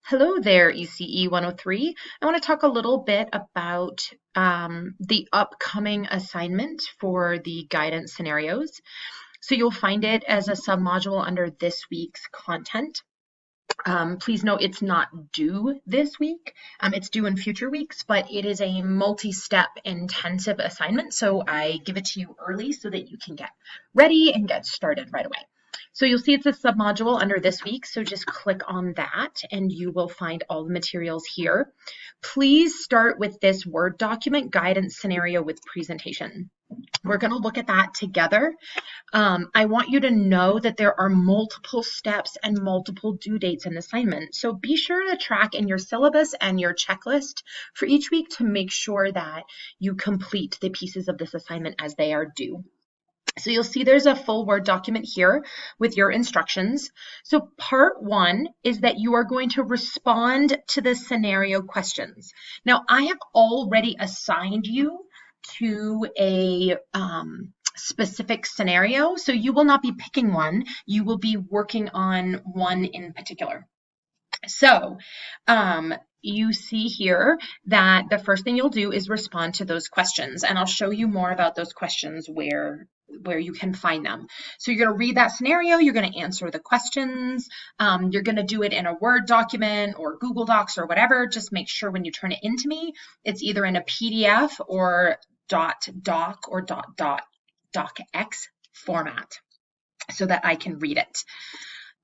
Hello there, ECE 103. I want to talk a little bit about the upcoming assignment for the guidance scenarios. So you'll find it as a submodule under this week's content. Please note it's not due this week. It's due in future weeks, but it is a multi-step intensive assignment. So I give it to you early so that you can get ready and get started right away. So you'll see it's a submodule under this week, so just click on that and you will find all the materials here. Please start with this Word document, guidance scenario with presentation. We're going to look at that together. I want you to know that there are multiple steps and multiple due dates in the assignment. So be sure to track in your syllabus and your checklist for each week to make sure that you complete the pieces of this assignment as they are due. So you'll see there's a full Word document here with your instructions. So part one is that you are going to respond to the scenario questions. Now, I have already assigned you to a specific scenario, so you will not be picking one. You will be working on one in particular. So you see here that the first thing you'll do is respond to those questions, and I'll show you more about those questions where you can find them. So you're going to read that scenario, you're going to answer the questions, you're going to do it in a Word document or Google Docs or whatever. Just make sure when you turn it into me, it's either in a PDF or .doc or .docx format so that I can read it.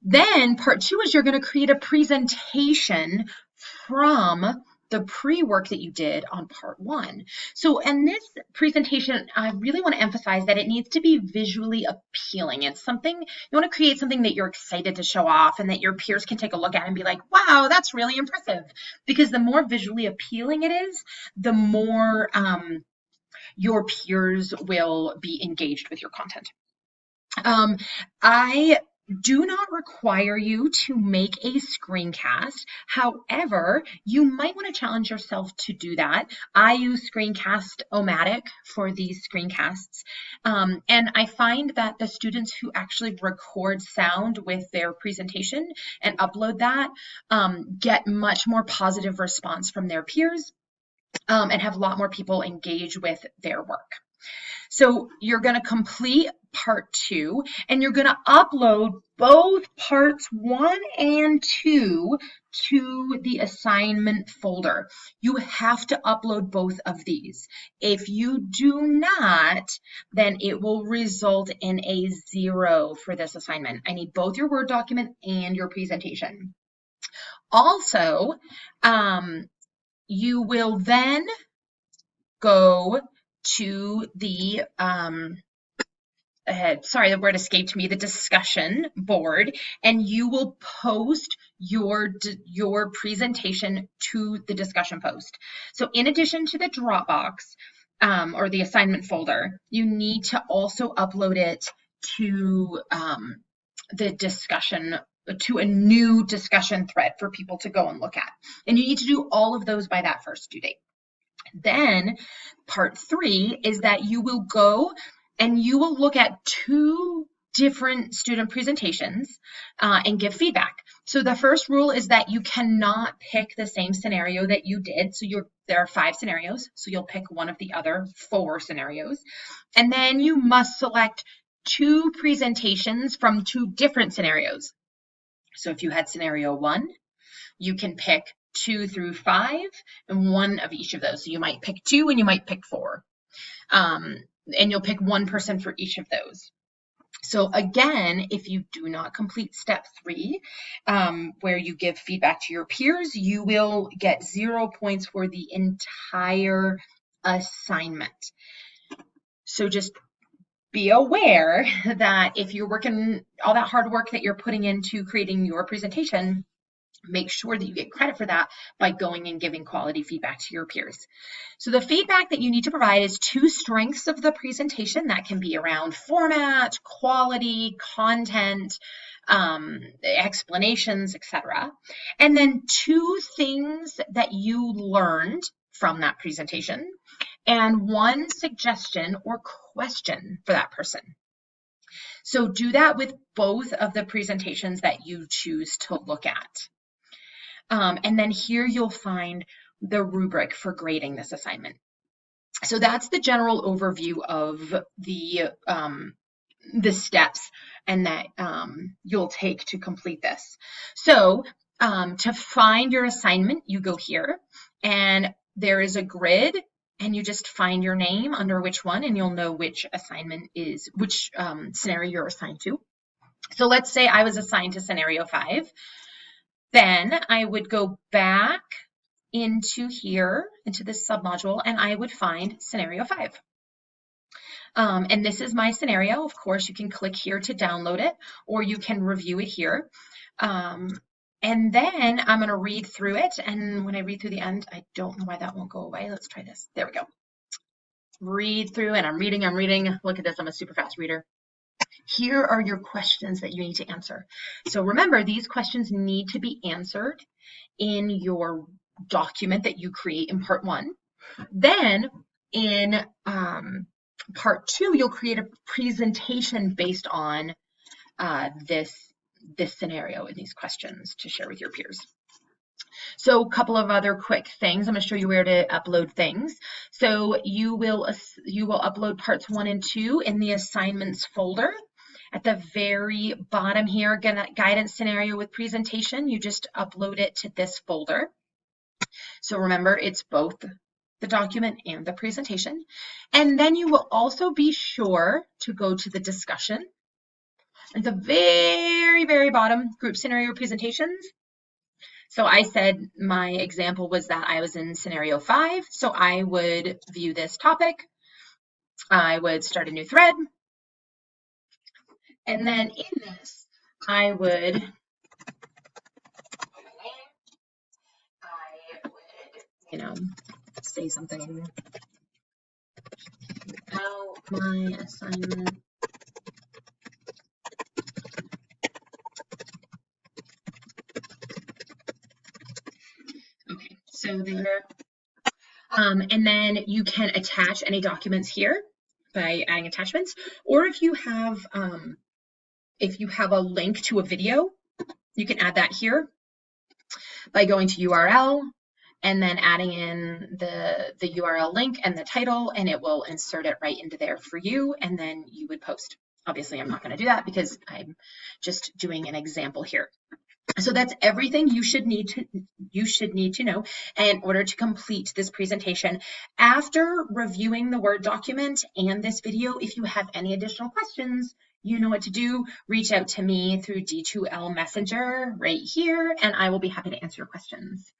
Then part two is you're going to create a presentation from the pre-work that you did on part one. So in this presentation, I really want to emphasize that it needs to be visually appealing. It's something, you want to create something that you're excited to show off and that your peers can take a look at and be like, wow, that's really impressive. Because the more visually appealing it is, the more your peers will be engaged with your content. I do not require you to make a screencast. However, you might want to challenge yourself to do that. I use Screencast-O-Matic for these screencasts. And I find that the students who actually record sound with their presentation and upload that get much more positive response from their peers and have a lot more people engage with their work. So you're going to complete part two, and you're going to upload both parts 1 and 2 to the assignment folder. You have to upload both of these. If you do not, then it will result in a 0 for this assignment. I need both your Word document and your presentation. Also, you will then go to the, sorry, the word escaped me, the discussion board, and you will post your presentation to the discussion post. So in addition to the Dropbox or the assignment folder, you need to also upload it to the discussion, to a new discussion thread for people to go and look at. And you need to do all of those by that first due date. Then part 3 is that you will go and you will look at 2 different student presentations and give feedback. So the first rule is that you cannot pick the same scenario that you did. So there are 5 scenarios, so you'll pick one of the other 4 scenarios. And then you must select 2 presentations from 2 different scenarios. So if you had scenario 1, you can pick 2 through 5 and 1 of each of those. So you might pick 2 and you might pick 4. And you'll pick 1 person for each of those. So again, if you do not complete step 3, where you give feedback to your peers, you will get 0 points for the entire assignment. So just be aware that if you're working all that hard work that you're putting into creating your presentation, make sure that you get credit for that by going and giving quality feedback to your peers. So the feedback that you need to provide is 2 strengths of the presentation. That can be around format, quality, content, explanations, etc. And then 2 things that you learned from that presentation and 1 suggestion or question for that person. So do that with both of the presentations that you choose to look at. And then here you'll find the rubric for grading this assignment. So that's the general overview of the steps and that you'll take to complete this. So to find your assignment, you go here and there is a grid and you just find your name under which one and you'll know which assignment is, which scenario you're assigned to. So let's say I was assigned to scenario 5. Then I would go back into here, into this submodule, and I would find scenario 5. And this is my scenario. Of course, you can click here to download it, or you can review it here. And then I'm going to read through it. And when I read through the end, I don't know why that won't go away. Let's try this. There we go. Read through, and I'm reading. Look at this. I'm a super fast reader. Here are your questions that you need to answer. So remember, these questions need to be answered in your document that you create in part 1. Then in part 2, you'll create a presentation based on this scenario and these questions to share with your peers. So a couple of other quick things. I'm going to show you where to upload things. So you will upload parts 1 and 2 in the assignments folder. At the very bottom here, guidance scenario with presentation, you just upload it to this folder. So remember, it's both the document and the presentation. And then you will also be sure to go to the discussion. At the very, very bottom, group scenario presentations. So I said my example was that I was in scenario 5. So I would view this topic. I would start a new thread. And then in this, I would say something about my assignment. Okay, so there. And then you can attach any documents here by adding attachments, or if you have a link to a video, you can add that here by going to URL and then adding in the URL link and the title, and it will insert it right into there for you, and then you would post. Obviously, I'm not going to do that because I'm just doing an example here. So that's everything you should need to know in order to complete this presentation. After reviewing the Word document and this video, if you have any additional questions, you know what to do. Reach out to me through D2L Messenger right here, and I will be happy to answer your questions.